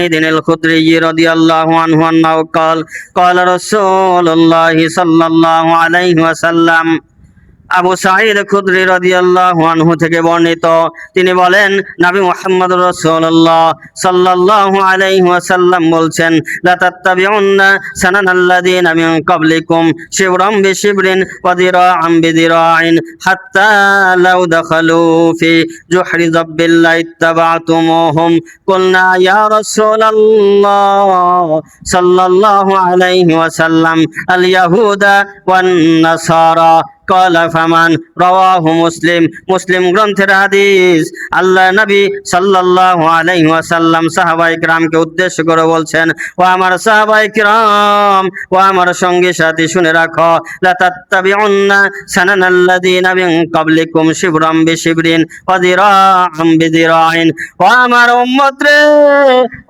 الخدري رضي الله عنه أنه قال رسول الله صلى الله عليه وسلم। আবু সাঈদ খুদরি রাদিয়াল্লাহু আনহু থেকে বর্ণিত, তিনি বলেন, নবী মুহাম্মদ রাসূলুল্লাহ সাল্লাল্লাহু আলাইহি ওয়াসাল্লাম বলছেন, লা তাত্তাবিউন্না সানানাল্লাযীনা মিন ক্বাবলিকুম শিবরাম বিশিবরিন ওয়া দিরাআন বিদিরাইন হাত্তা লাউ দাখালু ফি জুহরি যাব্বিল লা ইত্তাবা'তুমুহুম। কুলনা ইয়া রাসূলুল্লাহ সাল্লাল্লাহু আলাইহি ওয়াসাল্লাম আল ইয়াহুদা ওয়ান নাসারা কালা ফামান। রাওয়াহু মুসলিম। মুসলিম গ্রন্থের হাদিস। আল্লাহ নবী সাল্লাল্লাহু আলাইহি ওয়াসাল্লাম সাহাবায়ে কিরামকে উদ্দেশ্য করে বলছেন, ও আমার সাহাবায়ে কিরাম, ও আমার সঙ্গী সাথী, শুনে রাখো, লা তাত্তাবিউন্না সানানাল্লাযীনা মিন ক্বাবলিকুম শিবরাম বিশিবরিন ওয়া দিরাআন বিদিরাইন। ও আমার উম্মত রে,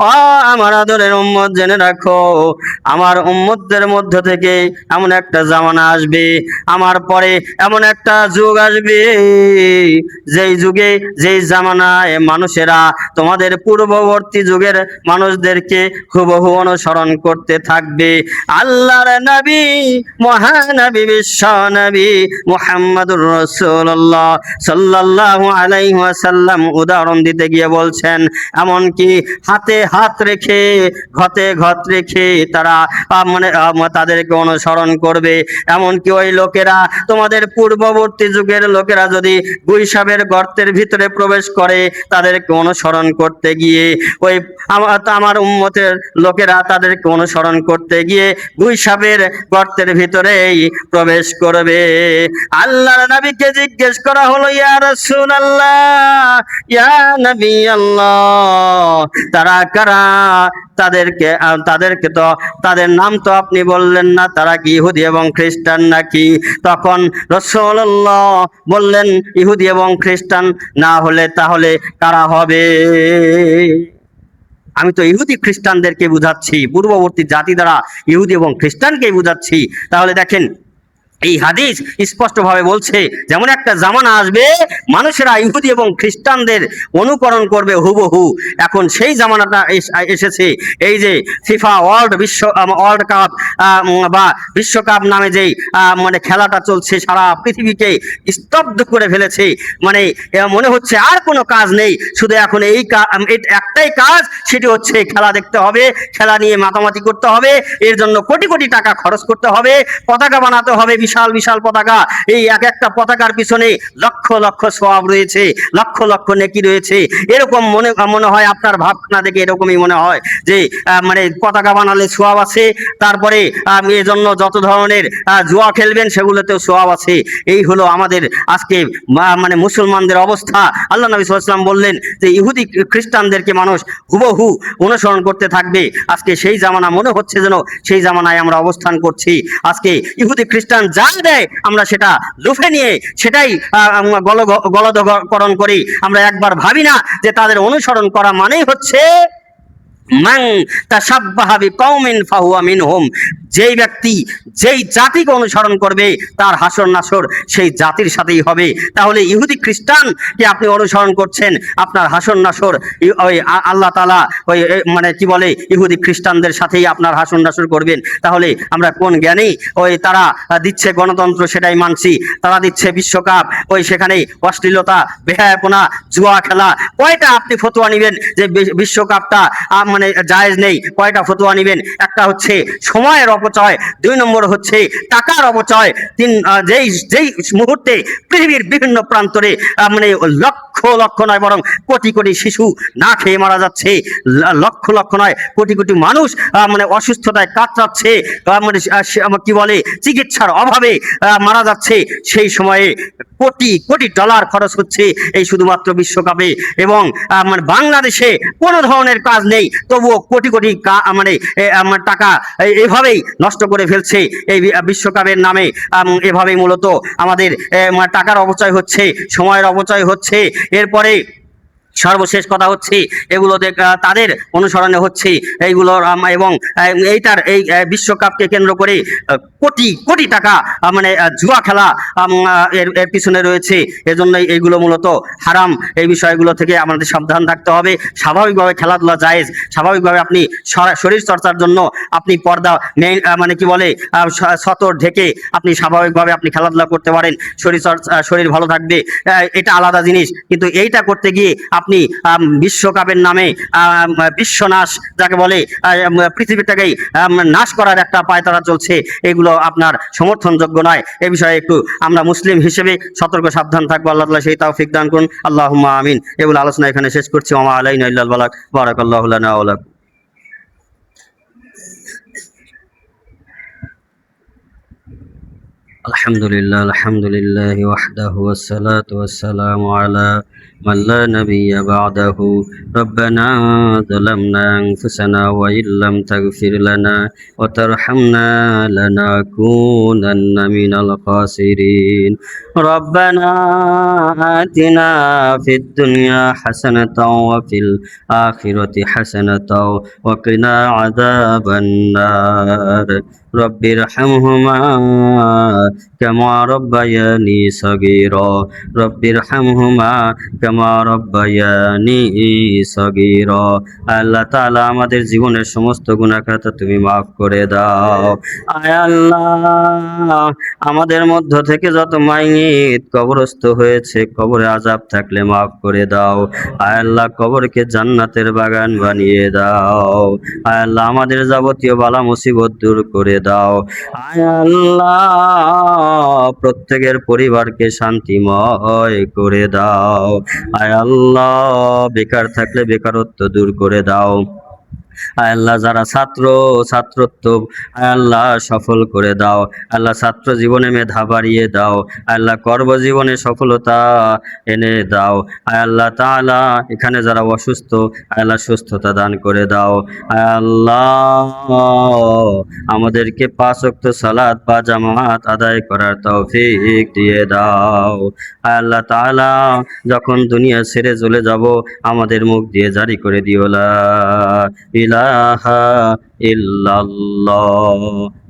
ও আমার আদরের উম্মত, জেনে রাখো, আমার উম্মতদের মধ্য থেকে এমন একটা জামানা আসবে, আমার পরে এমন একটা যুগ আসবে, যেই যুগে, যেই জামানায় মানুষেরা তোমাদের পূর্ববর্তী যুগের মানুষদেরকে হুবহু অনুসরণ করতে থাকবে। আল্লাহর নবী, মহানবী, বিশ্ব নবী মুহাম্মদুর রাসূলুল্লাহ সাল্লাল্লাহু আলাইহি ওয়াসাল্লাম উদাহরণ দিতে গিয়ে বলছেন, এমনকি হাতে হাত রেখে, ঘতে ঘট রেখে তারা তাদেরকে অনুসরণ করবে। এমনকি ওই লোকেরা, তোমাদের পূর্ববর্তী যুগের লোকেরা যদি গুইসাবের গর্তের ভিতরে প্রবেশ করে, তাদেরকে অনুসরণ করতে গিয়ে ওই আমার উম্মতের লোকেরা তাদেরকে অনুসরণ করতে গিয়ে গুইসাবের গর্তের ভিতরেই প্রবেশ করবে। আল্লাহর নবীকে জিজ্ঞেস করা হলো, ইয়া রাসূলুল্লাহ, ইয়া নবী আল্লাহ, তারা কারা? তাদেরকে তো তাদের নাম তো আপনি বললেন না, তারা কি ইহুদি এবং খ্রিস্টান নাকি? তখন রাসূলুল্লাহ বললেন, ইহুদি এবং খ্রিস্টান না হলে তাহলে কারা হবে? আমি তো ইহুদি খ্রিস্টানদেরকে বুঝাচ্ছি, পূর্ববর্তী জাতি দ্বারা ইহুদি এবং খ্রিস্টানকেই বুঝাচ্ছি। তাহলে দেখেন, এই হাদিস স্পষ্টভাবে বলছে, যেমন একটা জামানা আসবে মানুষেরা ইহুদি এবং খ্রিস্টানদের অনুকরণ করবে হুবহু। এখন সেই জামানাটা এসেছে। এই যে ফিফা ওয়ার্ল্ড কাপ বা বিশ্বকাপ নামে যেই খেলাটা চলছে, সারা পৃথিবীকে স্তব্ধ করে ফেলেছে। মনে হচ্ছে আর কোনো কাজ নেই, শুধু এখন এই একটাই কাজ, সেটি হচ্ছে খেলা দেখতে হবে, খেলা নিয়ে মাতামাতি করতে হবে, এর জন্য কোটি কোটি টাকা খরচ করতে হবে, পতাকা বানাতে হবে, বিশাল বিশাল পতাকা। এই এক একটা পতাকার পিছনে লক্ষ লক্ষ সওয়াব রয়েছে, লক্ষ লক্ষ নেকি রয়েছে। এরকম মনে হয়, আপনার ভাবনা দেখে এরকমই মনে হয় যে পতাকা বানালে সওয়াব আছে, তারপরে এর জন্য যত ধরনের জুয়া খেলবেন সেগুলোতেও সওয়াব আছে। এই হলো আমাদের আজকে মুসলমানদের অবস্থা। আল্লাহ নবী সাল্লাল্লাহু আলাইহি ওয়াসাল্লাম বললেন যে ইহুদি খ্রিস্টানদেরকে মানুষ হুবহু অনুসরণ করতে থাকবে। আজকে সেই জামানা মনে হচ্ছে যেন সেই জামানায় আমরা অবস্থান করছি। আজকে ইহুদি খ্রিস্টান যা দেয় আমরা সেটা লুফে নিয়ে সেটাই গলদকরণ করি। আমরা একবার ভাবি না যে তাদের অনুসরণ করা মানেই হচ্ছে মান তাশাব্বাহা বিকওমিন ফাহুয়া মিনহুম। যেই ব্যক্তি যেই জাতিকে অনুসরণ করবে তার হাসর নাসর সেই জাতির সাথেই হবে। তাহলে ইহুদি খ্রিস্টানকে আপনি অনুসরণ করছেন, আপনার হাসর নাসর ওই আল্লাহ তাআলা ওই কি বলে ইহুদি খ্রিস্টানদের সাথেই আপনার হাসর নাসর করবেন। তাহলে আমরা কোন জ্ঞানী? ওই তারা দিচ্ছে গণতন্ত্র, সেটাই মানছি। তারা দিচ্ছে বিশ্বকাপ, ওই সেখানে অশ্লীলতা, বেহায়াপনা, জুয়া খেলা। কয়টা আপনি ফতোয়া নেবেন যে বিশ্বকাপটা জায়েজ নেই? কয়টা ফতোয়া নেবেন? একটা হচ্ছে সময়ের অপচয়, 2 নম্বর হচ্ছে টাকার অপচয়, যেই মুহূর্তে পৃথিবীর বিভিন্ন প্রান্তরে লক্ষ লক্ষ নয় বরং কোটি কোটি শিশু না খেয়ে মারা যাচ্ছে, লক্ষ লক্ষ নয় কোটি কোটি মানুষ অসুস্থতায় কাতরাচ্ছে, কি বলে চিকিৎসার অভাবে মারা যাচ্ছে। সেই সময়ে কোটি কোটি ডলার খরচ হচ্ছে এই শুধুমাত্র বিশ্বকাপে। এবং বাংলাদেশে কোনো ধরনের কাজ নেই, তবুও কোটি কোটি টাকা এভাবেই নষ্ট করে ফেলছে এই বিশ্বকাপের নামে। এভাবেই মূলত আমাদের টাকার অপচয় হচ্ছে, সময়ের অপচয় হচ্ছে। এরপরে সর্বশেষ কথা হচ্ছে, এগুলো তাদের অনুসরণে হচ্ছে এইগুলোর, এবং এই বিশ্বকাপকে কেন্দ্র করে কোটি কোটি টাকা মানে জুয়া খেলা এর এর পিছনে রয়েছে। এজন্যই এইগুলো মূলত হারাম। এই বিষয়গুলো থেকে আমাদের সাবধান থাকতে হবে। স্বাভাবিকভাবে খেলাধুলা জায়েজ, স্বাভাবিকভাবে আপনি শরীর চর্চার জন্য আপনি পর্দা মানে কি বলে সতর ঢেকে আপনি স্বাভাবিকভাবে আপনি খেলাধুলা করতে পারেন, শরীর ভালো থাকবে, এটা আলাদা জিনিস। কিন্তু এইটা করতে গিয়ে আপনি বিশ্বকাপের নামে বিশ্বনাশ যাকে বলে পৃথিবীটাকেই নাশ করার একটা পায়তারা চলছে, এগুলো আপনার সমর্থনযোগ্য নয়। এ বিষয়ে একটু আমরা মুসলিম হিসেবে সতর্ক সাবধান থাকবো। আল্লাহ তাআলা সেই তৌফিক দান করুন। আল্লাহুম্মা আমিন। এগুলো আলোচনা এখানে শেষ করছি। ওয়া মা আলাইনা ইল্লাল বালাগ। বারাকাল্লাহু লানা ওয়া লাকুম। الحمد لله وحده والصلاة والسلام على من لا نبي بعده. ربنا ظلمنا أنفسنا وإن لم تغفر لنا وترحمنا لنكونن من الخاسرين. ربنا آتنا في الدنيا حسنة وفي الآخرة حسنة وقنا عذاب النار. رب ارحمهما كما ربياني صغيرا. رب ارحمهما كما ربياني صغيرا. আল্লাহ তাআলা আমাদের জীবনের সমস্ত গুনাহ খাতা তুমি মাফ করে দাও। আয় আল্লাহ, আমাদের মধ্য থেকে যত মাইয়িত কবরস্থ হয়েছে, কবরে আযাব থাকলে মাফ করে দাও। আয় আল্লাহ, কবরকে জান্নাতের বাগান বানিয়ে দাও। আয় আল্লাহ, আমাদের যাবতীয় বালা মুসিবত দূর করে দাও। আয় আল্লাহ, প্রত্যেকের পরিবারকে শান্তিময় করে দাও। আয় আল্লাহ, বেকার থাকলে বেকারত্ব দূর করে দাও। আয় আল্লাহ, যারা ছাত্রত্ব আয় আল্লাহ সফল করে দাও। আল্লাহ, ছাত্র জীবনে মেধা বাড়িয়ে দাও। আল্লাহ, কর্মজীবনে সফলতা এনে দাও। আয় আল্লাহ তাআলা, এখানে যারা অসুস্থ আয় আল্লাহ সুস্থতা দান করে দাও। আয় আল্লাহ, আমাদেরকে 5 ওয়াক্ত সালাত বা জামাত আদায় করার তৌফিক দিয়ে দাও। আয় আল্লাহ তাআলা, যখন দুনিয়া ছেড়ে চলে যাব আমাদের মুখ দিয়ে জারি করে দিও লা ইলাহা ইল্লাল্লাহ।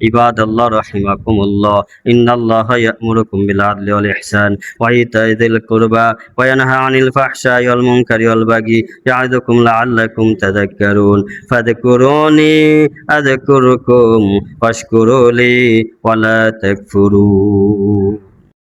ইবাদাল্লাহ রাহিমাকুমুল্লাহ, ইন্নাল্লাহা ইয়া'মুরুকুম বিল আদলি ওয়াল ইহসান ওয়া ইতা'i যিল কুরবা ওয়া ইয়ানহা আনিল ফাহশাই ওয়াল মুনকারি ওয়াল বাগি ইয়া'iদুকুম লা'আল্লাকুম তাযাক্কারুন। ফাযকুরুনি আযকুরুকুম ওয়াশকুরুলি ওয়া লা তাকফুরুন।